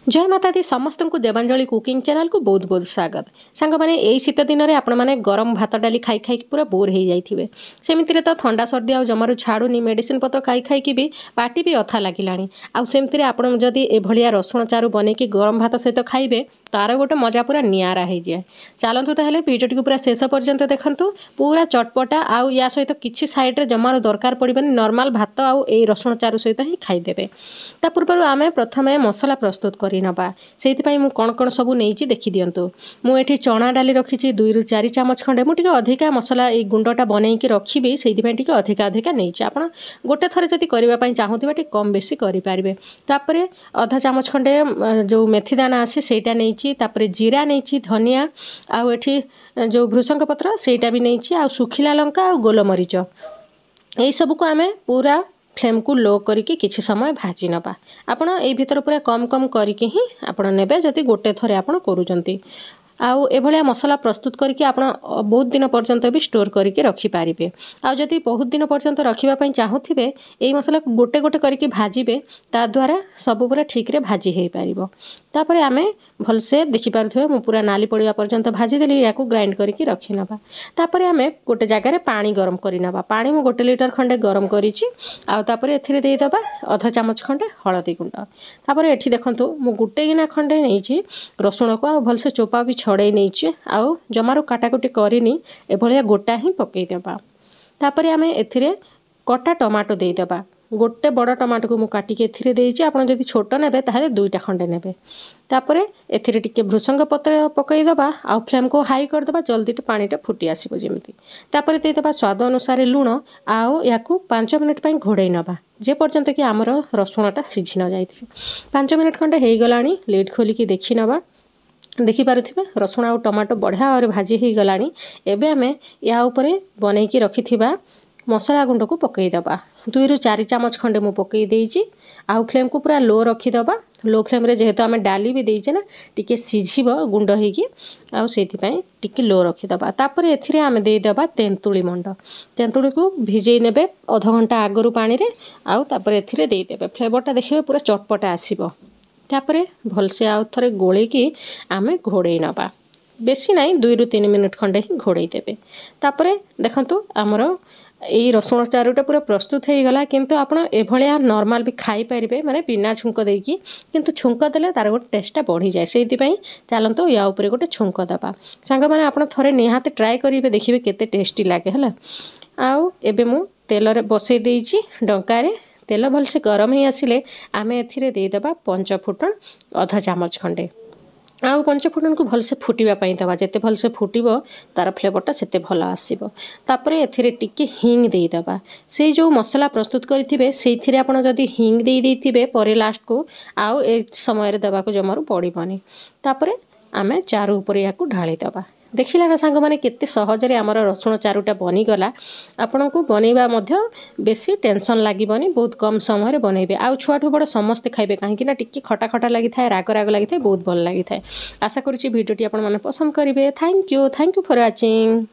जय माता दी समस्त को देवांजलि कुकिंग चैनल को बहुत बहुत स्वागत। सांग मैंने यही शीत दिन में आपण मैंने गरम भात डाली खाई खाई पूरा बोर हो जाइए। सेमती तो ठंडा सर्दी आ जमारू छाड़ूनी मेडिसिन पत्र खाई खाई भी पार्टी भी अथा लगिला। आमती आपड़ जदि एभलिया रसुण चारू बनईकि गरम भात सहित खाइबे तार गोटे मजा पूरा निआरा हो जाए। चलतु ताहले वीडियोटी को पूरा शेष पर्यंत देखंतु। पूरा चटपटा आउ या सहित किछि साइड रे जमार दरकार पड़िबनी। नॉर्मल भात आउ ए रसुण चारू सहित ही खाइदेबे। ता पूर्व आम प्रथम मसला प्रस्तुत करनबा से मु कौन कौन सब नहीं देखी दिंतु। मुझे चना डाली रखी 2 ରୁ 4 ଚାମଚ खंडे मुझे अधिका मसला ये गुंडा बनईकि रखी से अधिका अधिका नहीं आप गोटे थर जब करने चाहूबे कम बेसी करें। तापर अधा चामच खंडे जो मेथी दाना आसे सेटा नहीं तापर जीरा नहीं धनिया आउ एठी जो भृषंग पत्र सेटा भी नहीं आ सुखिला लंका आ गोलमरीच यही सब को आम पूरा फ्लेम को लो करके किछि समय भाजी नबा। आपण ए भीतर पूरा कम कम करके ही आपण नेबे जदि गोटे थरे आपण करूजंती। आउ एभलिया मसला प्रस्तुत करके आपण बहुत दिन पर्यंत भी स्टोर करके रखी पारिबे। आउ जदि बहुत दिन पर्यंत रखिबा पई चाहूथिबे एई मसला गोटे गोटे करके भाजिबे ता द्वारा सब पूरा ठीक रे भाजी हे पारिबो। तापर आमे भलसे देखि पारुथबे मु पूरा नाली पड़िया पर्यंत भाजी देली याकू ग्राइंड करके रखी नबा। तापर आमे गोटे जगह रे पानी गरम करि नबा। पानी मु 1 लीटर खंडे गरम करिछि। आउ तापर एथिरे देई दबा आधा चामच खंडे हळदी गुंड। तापर एठी देखंतु मु गुटे गिना खंडे नैछि रसुण को आ भलसे चोपा भी छड़े नैछि आउ जमारो काटाकुटी करिनी एभलिया गोटा ही पकई देबा। तापर आमे एथिरे कटा टमाटो देई दबा। गोटे बड़ टमाटो को मु काटिके एथिरे देइछि। आपण जदि छोट नेबे ताहले 2टा खंडे नेबे। तापरे एथिरे टिके भृषंग पत्र पकई दबा आउ फ्लेम को हाई कर दबा जल्दी पानीटा फुटी आसीबो जेमिति। तापरे देई दबा स्वाद अनुसार लूण आउ याकू 5 मिनिट पई घोड़ई नबा जे पर्यंत कि हमर रसुणटा सिझी न जाइछि। 5 मिनिट खंडे हेई गलानी लिड खोलिकी देखि नबा। देखि पारुथिबे रसुण आ टमाटो बढ़िया और भाजी ही गलानी। एबे आमे या ऊपर बनईकी रखिथिबा मसला गुंड को पकई दबा। 2 ରୁ 4 चामच खंडे मु पकई देइछि। आउ फ्लेम को पूरा लो रखी दबा। लो फ्लेम रे जेहेतु आमे डाली भी देइछे ना टिके सिझिबो गुंड हेकी आउ सेति पई टिके लो रखी दबा। तापर एथिरे आमे देई दबा तेंतुली मंड। तेंतुली को भिजेई नेबे आधा घंटा आगरु पानी रे आउ तापर एथिरे देई देबे। फ्लेवरटा देखिबे पूरा चटपटा आसीबो। तापरे भलसे आउ थरे गोळे की आमे घोड़े नबा। बेसी नाही 2 ରୁ 3 मिनिट खंडे ही घोड़े देबे। तापरे देखंतु हमरो यही रसुण चारूटा पूरा प्रस्तुत हो गला। किंतु आपण एभलिया नॉर्मल भी खाई पारिबे माने बिना छुंक देकी। किंतु छुंक देले तार गोटे टेस्टा बढ़ी जाए। सेति पई चलंतो या ऊपर गोटे छुंक दबा। सांग माने आपण थरे निहाते ट्राई करिवे देखिबे केते टेस्टी लागे हला। आउ एबे मु तेल रे बसई देइछि डंका रे। तेल भलसे गरम ही आसिले आमे एथिरे देई दबा 5 फुटन आधा चामच खंडे। आउ 5 फुटन को भलसे फुटिबा पई दबा। जेते भलसे फुटिबो तार फ्लेवरटा सेते भल आसीबो। तापरे एथिरे टिके हिंग देई दबा। से जो मसला प्रस्तुत करिथिबे सेथिरे आपण जदि हिंग देई देथिबे परे लास्ट को आउ ए समय रे दबा को जमारू पड़िबनी। तापरे आमे चारू ऊपर याकू ढाली दबा। देखिला ना सांग माने केते सहज रे हमर रसुण चारूटा बनी गला। आपण को बनेबा मध्य बेसी टेंशन लागिबनी। बहुत कम समय रे बनेबे। आउ छुआठू बड़ समस्त खाइबे काहेकि ना टिके खटा खटा लागि थाए राग राग लागि थाए बहुत भल लागि थाए। आशा करूची वीडियोटी आपण माने पसंद करिवे। Thank you for watching.